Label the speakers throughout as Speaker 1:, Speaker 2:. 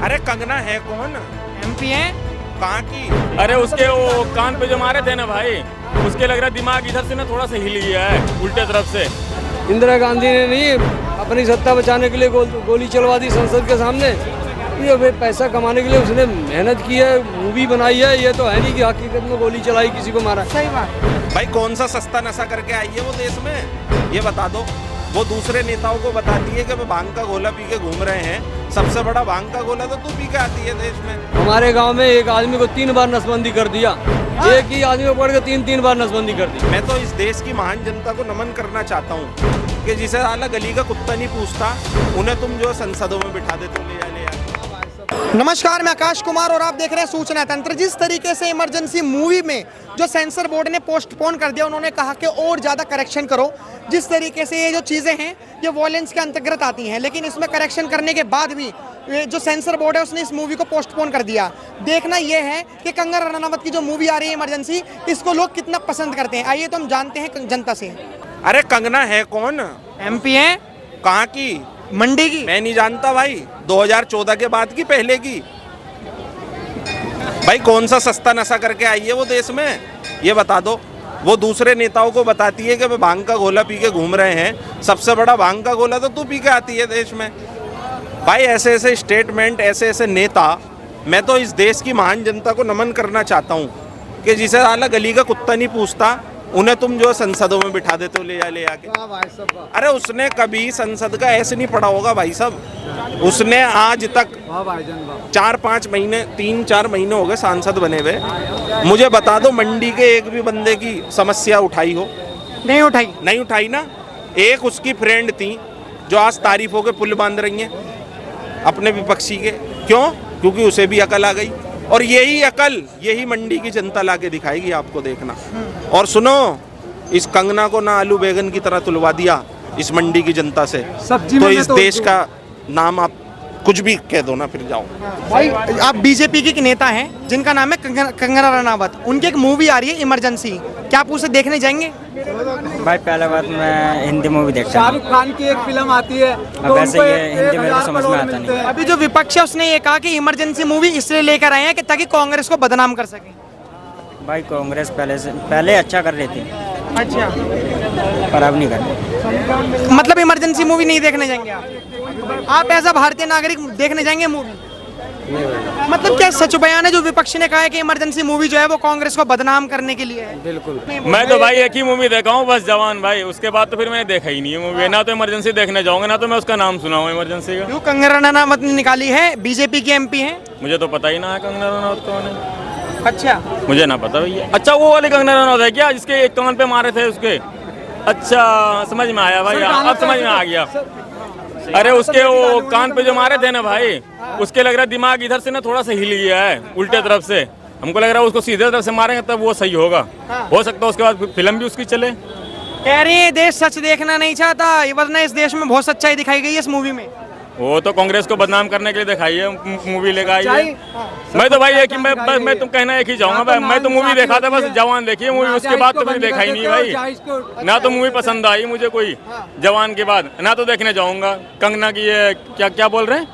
Speaker 1: अरे कंगना है कौन?
Speaker 2: एमपी है।
Speaker 1: कहाँ की?
Speaker 3: अरे उसके वो कान पे जो मारे थे ना भाई, उसके लग रहा दिमाग इधर से ना थोड़ा सा हिल गया है उल्टे तरफ से।
Speaker 4: इंदिरा गांधी ने नहीं अपनी सत्ता बचाने के लिए गोली चलवा दी संसद के सामने। ये पैसा कमाने के लिए उसने मेहनत की है, मूवी बनाई है। ये तो है नहीं कि हकीकत में गोली चलाई किसी को मारा।
Speaker 2: सही बात।
Speaker 1: भाई कौन सा सस्ता नशा करके आई है वो देश में, ये बता दो। वो दूसरे नेताओं को बताती है कि वो भांग का गोला पी के घूम रहे हैं। सबसे बड़ा भांग का गोला तो तू पी के आती है देश में।
Speaker 4: हमारे गांव में एक आदमी को 3 बार नसबंदी कर दिया। एक ही आदमी को पकड़ के 3 बार नसबंदी कर दी।
Speaker 1: मैं तो इस देश की महान जनता को नमन करना चाहता हूँ कि जिसे साला गली का कुत्ता नहीं पूछता, उन्हें तुम जो संसदों में बिठा देते हो ले जा।
Speaker 2: नमस्कार, मैं आकाश कुमार और आप देख रहे हैं सूचना तंत्र। जिस तरीके से इमरजेंसी मूवी में जो सेंसर बोर्ड ने पोस्टपोन कर दिया, उन्होंने कहा कि और ज़्यादा करेक्शन करो। जिस तरीके से ये जो चीज़ें हैं ये वॉयलेंस के अंतर्गत आती हैं, लेकिन इसमें करेक्शन करने के बाद भी जो सेंसर बोर्ड है उसने इस मूवी को पोस्टपोन कर दिया। देखना यह है कि कंगना रनावत की जो मूवी आ रही है इमरजेंसी, इसको लोग कितना पसंद करते हैं। आइए तो हम जानते हैं जनता से।
Speaker 1: अरे कंगना है कौन?
Speaker 2: एमपी है।
Speaker 1: कहाँ की?
Speaker 2: मंडी की।
Speaker 1: मैं नहीं जानता भाई, 2014 के बाद की पहले की? भाई कौन सा सस्ता नशा करके आई है वो देश में, ये बता दो। वो दूसरे नेताओं को बताती है कि वो भांग का गोला पी के घूम रहे हैं। सबसे बड़ा भांग का गोला तो तू पी के आती है देश में। भाई ऐसे ऐसे स्टेटमेंट, ऐसे ऐसे नेता, मैं तो इस देश की महान जनता को नमन करना चाहता हूँ कि जिसे साला गली का कुत्ता नहीं पूछता, उन्हें तुम जो संसदों में बिठा देते हो ले आके। अरे उसने कभी संसद का ऐसे नहीं पढ़ा होगा भाई साहब। उसने आज तक 4-5 महीने, 3-4 महीने हो गए सांसद बने हुए। मुझे बता दो मंडी के एक भी बंदे की समस्या उठाई हो?
Speaker 2: नहीं उठाई।
Speaker 1: नहीं उठाई ना। एक उसकी फ्रेंड थी जो आज तारीफों के पुल बांध रही हैं अपने विपक्षी के। क्यों? क्योंकि उसे भी अकल आ गई। और यही अकल यही मंडी की जनता लाके दिखाएगी आपको, देखना। और सुनो, इस कंगना को ना आलू बैगन की तरह तुलवा दिया इस मंडी की जनता से, तो इस देश का नाम आप कुछ भी कह दो ना, फिर जाओ।
Speaker 2: भाई आप बीजेपी के नेता हैं जिनका नाम है कंगना रनावत, उनकी एक मूवी आ रही है इमरजेंसी, क्या आप उसे देखने जाएंगे?
Speaker 5: भाई पहला बात मैं हिंदी मूवी देखता हूँ।
Speaker 6: शाहरुख खान की एक फिल्म आती है
Speaker 5: अब वैसे ये हिंदी मेरे को समझ में आता नहीं।
Speaker 2: अभी जो विपक्ष है उसने ये कहा कि इमरजेंसी मूवी इसलिए लेकर आए हैं कि ताकि कांग्रेस को बदनाम कर सके।
Speaker 5: भाई कांग्रेस पहले अच्छा कर रही थी,
Speaker 2: अच्छा,
Speaker 5: पर अब नहीं कर रही।
Speaker 2: मतलब इमरजेंसी मूवी नहीं देखने जाएंगे आप एज अ भारतीय नागरिक देखने जाएंगे मूवी? मतलब क्या सच बयान है जो विपक्ष ने कहा है कि इमरजेंसी मूवी जो है वो कांग्रेस को बदनाम करने के लिए है?
Speaker 4: बिल्कुल।
Speaker 3: मैं तो भाई एक ही मूवी देखा हूँ बस, जवान भाई। उसके बाद तो फिर मैंने देखा ही नहीं है मूवी। ना तो इमरजेंसी देखने जाऊंगा, ना तो मैं उसका नाम सुना हूँ इमरजेंसी का।
Speaker 2: क्यों? कंगना रनावत ने निकाली है, बीजेपी की एमपी है।
Speaker 3: मुझे तो पता ही ना है कंगना रनावत कौन है।
Speaker 2: अच्छा,
Speaker 3: मुझे ना पता भैया। अच्छा वो वाली कंगना रनावत है क्या जिसके एक कान पे मारे थे उसके? अच्छा समझ में आया भाई, अब समझ में आ गया। अरे उसके वो कान पे जो मारे थे ना भाई, उसके लग रहा दिमाग इधर से ना थोड़ा सा हिल गया है उल्टे तरफ से। हमको लग रहा है उसको सीधे तरफ से मारेंगे तब वो सही होगा। हो सकता है उसके बाद फिल्म भी उसकी चले।
Speaker 2: कह रही है देश सच देखना नहीं चाहता, वरना इस देश में बहुत सच्चाई दिखाई गई है इस मूवी में।
Speaker 3: वो तो कांग्रेस को बदनाम करने के लिए दिखाई है, मूवी लेकर आई है। मैं तो भाई एक ही मैं तुम कहना एक ही चाहूंगा भाई, मैं तो मूवी देखा था बस, जवान देखी है मूवी। उसके बाद तो मैंने देखा ही नहीं भाई, ना तो मूवी पसंद आई मुझे कोई जवान के बाद, ना तो देखने जाऊंगा। कंगना की ये क्या क्या बोल रहे हैं?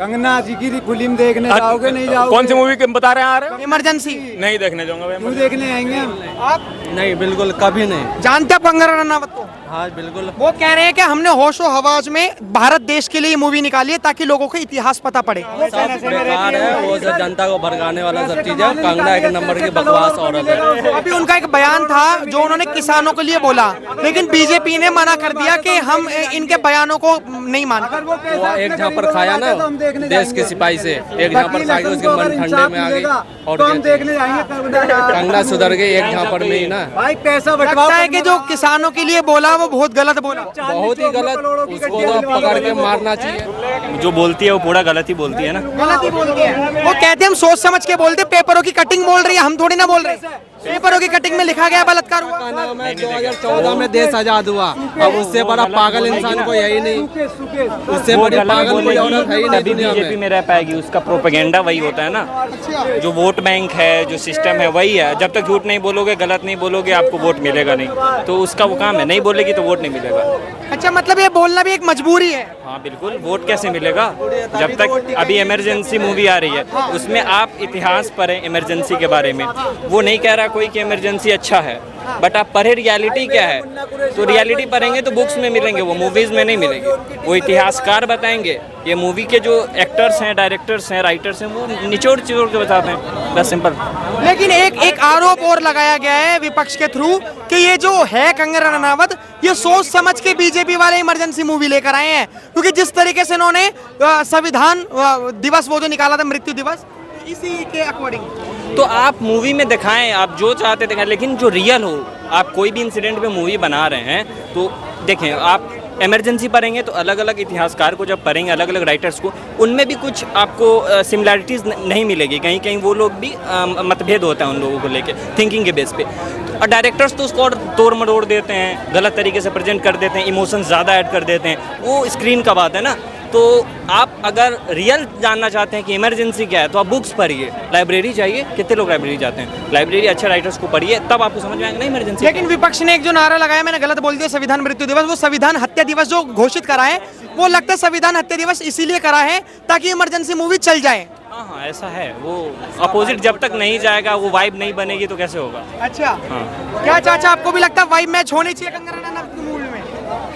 Speaker 6: कंगना जी की फिल्म देखने जाओगे नहीं जाओगे?
Speaker 3: कौन सी मूवी बता रहे हैं? आ रहे हो?
Speaker 2: इमरजेंसी
Speaker 3: नहीं देखने जाऊंगा भाई।
Speaker 6: क्यों देखने आएंगे हम?
Speaker 2: आप
Speaker 4: नहीं, बिल्कुल कभी नहीं।
Speaker 2: जानते हैं कंगना रनावत को?
Speaker 4: हाँ बिल्कुल।
Speaker 2: वो कह रहे हैं कि हमने होशो हवास में भारत देश के लिए मूवी निकाली है ताकि लोगों को इतिहास पता पड़े।
Speaker 4: सब बेकार है, वो सब जनता को भड़काने वाला सब चीज है। कंगना एक नंबर की बकवास औरत है।
Speaker 2: अभी उनका एक बयान था जो उन्होंने किसानों के लिए बोला, लेकिन बीजेपी ने मना कर दिया कि हम इनके बयानों को नहीं मानते।
Speaker 4: वो एक झापड़ खाया ना देश के सिपाही से, एक झापड़ खा के उसके मन ठंडे में आ गई। और
Speaker 6: हम देखने जाएंगे
Speaker 4: कंगना सुधर गई एक झापड़ में ही ना।
Speaker 6: भाई पैसा
Speaker 2: लगता है कि जो किसानों के लिए बोला वो बहुत गलत बोला,
Speaker 4: बहुत ही गलत। उसको तो पकड़ के मारना चाहिए।
Speaker 5: जो बोलती है वो पूरा गलत ही बोलती है ना।
Speaker 2: गलत ही बोलती है। वो कहते हैं हम सोच समझ के बोलते, पेपरों की कटिंग बोल रही है, हम थोड़ी ना बोल रहे। पेपरों की कटिंग में लिखा गया बलात्कार हुआ।
Speaker 7: का नाम है 2014 में देश आजाद हुआ। अब उससे बड़ा पागल इंसान कोई है ही नहीं, उससे बड़ी पागल कोई औरत है ही नहीं दुनिया
Speaker 5: बीजेपी
Speaker 7: में।
Speaker 5: में रह पाएगी, उसका प्रोपेगेंडा वही होता है ना। जो वोट बैंक है, जो सिस्टम है वही है। जब तक झूठ नहीं बोलोगे, गलत नहीं बोलोगे, आपको वोट मिलेगा नहीं। तो उसका वो काम है, नहीं बोलेगी तो वोट नहीं मिलेगा।
Speaker 2: अच्छा, मतलब ये बोलना भी एक मजबूरी है।
Speaker 5: हाँ बिल्कुल, वोट कैसे मिलेगा जब तक अभी इमरजेंसी मूवी आ रही है उसमें आप इतिहास पढ़ें इमरजेंसी के बारे में। वो नहीं कह रहा कोई कि इमरजेंसी अच्छा है, बट आप पढ़े रियलिटी क्या है। तो रियलिटी पढ़ेंगे तो बुक्स में मिलेंगे, वो मूवीज़ में नहीं मिलेंगे। वो इतिहासकार बताएंगे। ये मूवी के जो एक्टर्स हैं, डायरेक्टर्स हैं, राइटर्स हैं, वो निचोड़ चिचोड़ के बताते हैं, बस सिंपल।
Speaker 2: लेकिन एक आरोप और लगाया गया है विपक्ष के थ्रू कि ये जो है कंगना रनावत, ये सोच समझ के बीजेपी वाले इमरजेंसी मूवी लेकर आए हैं, क्योंकि जिस तरीके से इन्होंने संविधान दिवस वो जो निकाला था, मृत्यु दिवस, इसी के अकॉर्डिंग।
Speaker 5: तो आप मूवी में दिखाएं, आप जो चाहते दिखाएं, लेकिन जो रियल हो। आप कोई भी इंसिडेंट पे मूवी बना रहे हैं तो देखें, आप इमरजेंसी पढ़ेंगे तो अलग अलग इतिहासकार को जब पढ़ेंगे, अलग अलग राइटर्स को, उनमें भी कुछ आपको सिमिलैरिटीज़ नहीं मिलेगी। कहीं कहीं वो लोग भी मतभेद होता है उन लोगों को लेके, थिंकिंग के बेस पे। और डायरेक्टर्स तो उसको और तोड़ मरोड़ देते हैं, गलत तरीके से प्रेजेंट कर देते हैं, इमोशंस ज़्यादा ऐड कर देते हैं। वो स्क्रीन का बात है ना। तो आप अगर रियल जानना चाहते हैं कि इमरजेंसी क्या है तो आप बुक्स पढ़िए, लाइब्रेरी जाइए। कितने लोग लाइब्रेरी जाते हैं? लाइब्रेरी अच्छे राइटर्स को पढ़िए, तब आपको समझ में आएगा ना इमरजेंसी।
Speaker 2: लेकिन विपक्ष ने एक जो नारा लगाया, मैंने गलत बोल दिया, संविधान मृत्यु दिवस, वो संविधान हत्या दिवस जो घोषित करा है, वो लगता है संविधान हत्या दिवस इसीलिए करा है ताकि इमरजेंसी मूवी चल जाए।
Speaker 5: हाँ हाँ, ऐसा है। वो अपोजिट जब तक नहीं जाएगा, वो वाइब नहीं बनेगी तो कैसे होगा।
Speaker 2: अच्छा,
Speaker 5: हाँ।
Speaker 2: क्या चाचा आपको भी लगता है वाइब मैच होनी चाहिए कंगना रनावत की मूवी में?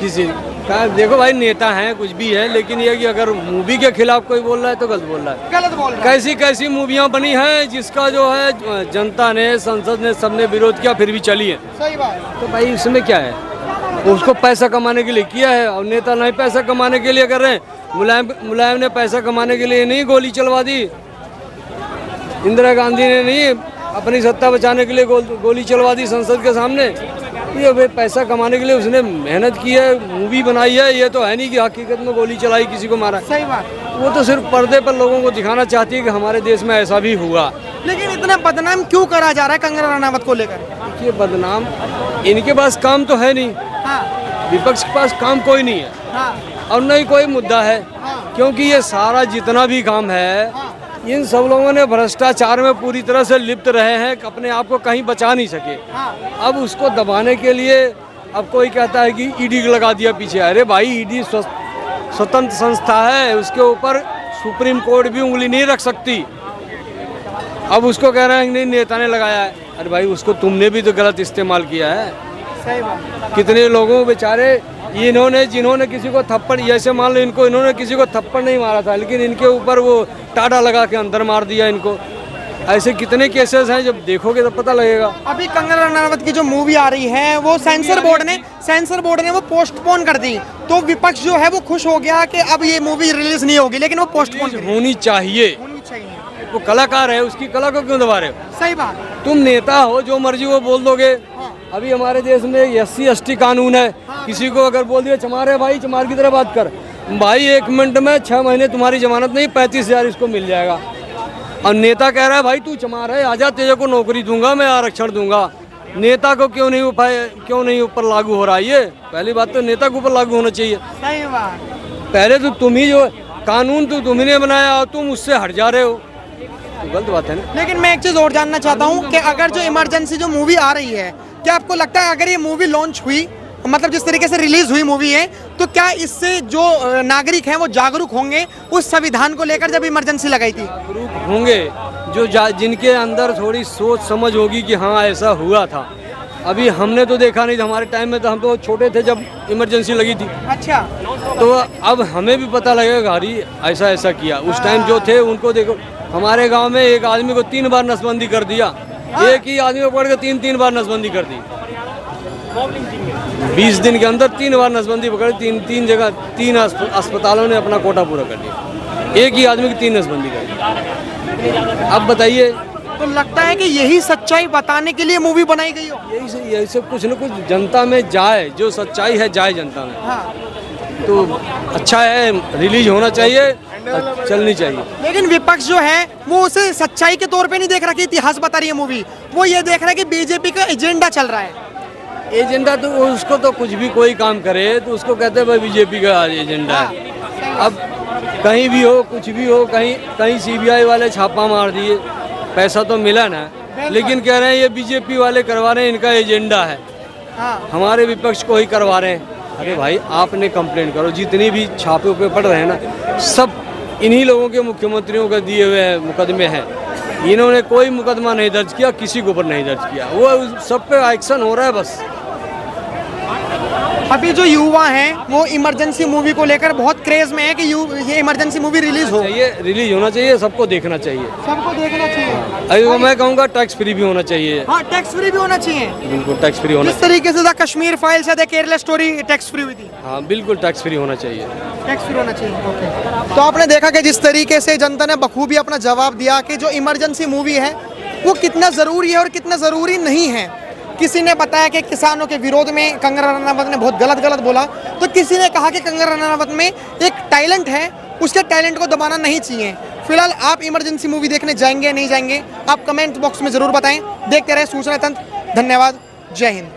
Speaker 4: किसी का देखो भाई, नेता हैं कुछ भी है, लेकिन ये कि अगर मूवी के खिलाफ कोई बोल रहा है तो गलत बोल रहा है।
Speaker 2: गलत बोल रहा है।
Speaker 4: कैसी कैसी मूवियाँ बनी हैं जिसका जो है जनता ने, संसद ने, सबने विरोध किया, फिर भी चली है।
Speaker 2: सही बात।
Speaker 4: तो भाई इसमें क्या है, उसको पैसा कमाने के लिए किया है, और नेता नहीं पैसा कमाने के लिए कर रहे हैं। मुलायम ने पैसा कमाने के लिए नहीं गोली चलवा दी, इंदिरा गांधी ने नहीं अपनी सत्ता बचाने के लिए गोली चलवा दी संसद के सामने। ये भाई पैसा कमाने के लिए उसने मेहनत की है, मूवी बनाई है। ये तो है नहीं कि हकीकत में गोली चलाई, किसी को मारा।
Speaker 2: सही बात।
Speaker 4: वो तो सिर्फ पर्दे पर लोगों को दिखाना चाहती है कि हमारे देश में ऐसा भी हुआ।
Speaker 2: लेकिन इतना बदनाम क्यों करा जा रहा है कंगना रनावत को लेकर?
Speaker 4: देखिए, बदनाम इनके पास काम तो है नहीं।
Speaker 2: हाँ
Speaker 4: विपक्ष के पास काम कोई नहीं है,
Speaker 2: हाँ
Speaker 4: और न ही कोई मुद्दा है, क्योंकि ये सारा जितना भी काम है, इन सब लोगों ने भ्रष्टाचार में पूरी तरह से लिप्त रहे हैं, अपने आप को कहीं बचा नहीं सके। अब उसको दबाने के लिए अब कोई कहता है कि ईडी लगा दिया पीछे। अरे भाई, ईडी स्वतंत्र संस्था है, उसके ऊपर सुप्रीम कोर्ट भी उंगली नहीं रख सकती। अब उसको कह रहे हैं नहीं नेता ने लगाया है। अरे भाई, उसको तुमने भी तो गलत इस्तेमाल किया है।
Speaker 2: सही बात।
Speaker 4: कितने लोगों बेचारे इन्होंने, जिन्होंने किसी को थप्पड़, जैसे मान लो इनको, इन्होंने किसी को थप्पड़ नहीं मारा था, लेकिन इनके ऊपर वो टाटा लगा के अंदर मार दिया इनको। ऐसे कितने केसेस हैं, जब देखोगे तो पता लगेगा।
Speaker 2: अभी कंगना रनावत की जो मूवी आ रही है वो सेंसर बोर्ड ने वो पोस्टपोन कर दी, तो विपक्ष जो है वो खुश हो गया कि अब ये मूवी रिलीज नहीं होगी, लेकिन वो पोस्टपोन
Speaker 4: होनी चाहिए।
Speaker 2: होनी चाहिए।
Speaker 4: वो कलाकार है, उसकी कला को क्यों दबा रहे हो?
Speaker 2: सही बात।
Speaker 4: तुम नेता हो, जो मर्जी वो बोल दोगे। अभी हमारे देश में SC ST कानून है, किसी को अगर बोल दिया चमार है भाई, चमार की तरह बात कर भाई, 1 मिनट में 6 महीने तुम्हारी जमानत नहीं, 35,000 इसको मिल जाएगा। और नेता कह रहा है भाई तू चमार है, आजा, तेरे को नौकरी दूंगा, मैं आरक्षण दूंगा। नेता को क्यों नहीं ऊपर लागू हो रहा है? ये पहली बात तो नेता के ऊपर लागू होना चाहिए।
Speaker 2: सही बात।
Speaker 4: पहले तो तुम ही, जो कानून तो तुम्ही ने बनाया और तुम उससे हट जा रहे हो, तो गलत बात है ना।
Speaker 2: लेकिन मैं एक चीज और जानना चाहता हूँ कि अगर जो इमरजेंसी जो मूवी आ रही है, क्या आपको लगता है अगर ये मूवी लॉन्च हुई, मतलब जिस तरीके से रिलीज हुई मूवी है, तो क्या इससे जो नागरिक हैं वो जागरूक होंगे उस संविधान को लेकर जब इमरजेंसी लगाई थी?
Speaker 4: जागरूक होंगे जो जिनके अंदर थोड़ी सोच समझ होगी कि हाँ ऐसा हुआ था। अभी हमने तो देखा नहीं था, हमारे टाइम में तो हम तो छोटे थे जब इमरजेंसी लगी थी।
Speaker 2: अच्छा।
Speaker 4: तो अब हमें भी पता लगेगा अरे ऐसा ऐसा किया। उस टाइम जो थे उनको देखो, हमारे गांव में एक आदमी को 3 बार नसबंदी कर दिया, एक ही आदमी को पकड़ के 3 बार नसबंदी कर दी। 20 दिन के अंदर 3 बार नसबंदी पकड़, 3 जगह 3 अस्पतालों ने अपना कोटा पूरा कर दिया, एक ही आदमी की 3 नसबंदी कर दी। अब बताइए,
Speaker 2: तो लगता है कि यही सच्चाई बताने के लिए मूवी बनाई गई हो?
Speaker 4: यही सब कुछ न कुछ जनता में जाए, जो सच्चाई है जाए जनता में।
Speaker 2: हाँ।
Speaker 4: तो अच्छा है, रिलीज होना चाहिए। चलनी चाहिए।
Speaker 2: लेकिन विपक्ष जो है वो उसे सच्चाई के तौर पे नहीं देख रहा कि इतिहास बता रही है मूवी, वो ये देख रहा है कि बीजेपी का एजेंडा चल रहा है।
Speaker 4: एजेंडा तो उसको तो कुछ भी कोई काम करे तो उसको कहते हैं भाई बीजेपी का एजेंडा है। अब कहीं भी हो कुछ भी हो, कहीं सीबीआई वाले छापा मार दिए, पैसा तो मिला ना, लेकिन कह रहे हैं ये बीजेपी वाले करवा रहे हैं, इनका एजेंडा है, हमारे विपक्ष को ही करवा रहे हैं। अरे भाई आपने कंप्लेंट करो, जितनी भी छापे उपे पड़ रहे हैं ना सब इन्हीं लोगों के मुख्यमंत्रियों का दिए हुए मुकदमे हैं। इन्होंने कोई मुकदमा नहीं दर्ज किया, किसी के ऊपर नहीं दर्ज किया, वो सब पे एक्शन हो रहा है बस।
Speaker 2: अभी जो युवा हैं वो इमरजेंसी मूवी को लेकर बहुत क्रेज में है कि ये इमरजेंसी मूवी रिलीज हो,
Speaker 4: रिलीज होना चाहिए, सबको देखना चाहिए,
Speaker 2: सबको देखना चाहिए।
Speaker 4: अभी मैं कहूँगा टैक्स फ्री भी होना चाहिए।
Speaker 2: हाँ, टैक्स फ्री भी होना चाहिए,
Speaker 4: बिल्कुल टैक्स फ्री होना
Speaker 2: जिस तरीके से द कश्मीर फाइल्स या the Kerala story tax free हुई थी।
Speaker 4: हाँ बिल्कुल टैक्स फ्री होना चाहिए,
Speaker 2: टैक्स फ्री होना चाहिए। ओके, तो आपने देखा कि जिस तरीके से जनता ने बखूबी अपना जवाब दिया कि जो इमरजेंसी मूवी है वो कितना ज़रूरी है और कितना ज़रूरी नहीं है। किसी ने बताया कि किसानों के विरोध में कंगना रनावत ने बहुत गलत बोला, तो किसी ने कहा कि कंगना रनावत में एक टैलेंट है, उसके टैलेंट को दबाना नहीं चाहिए। फिलहाल आप इमरजेंसी मूवी देखने जाएंगे या नहीं जाएंगे, आप कमेंट बॉक्स में ज़रूर बताएं। देखते रहे सूचना तंत्र। धन्यवाद, जय हिंद।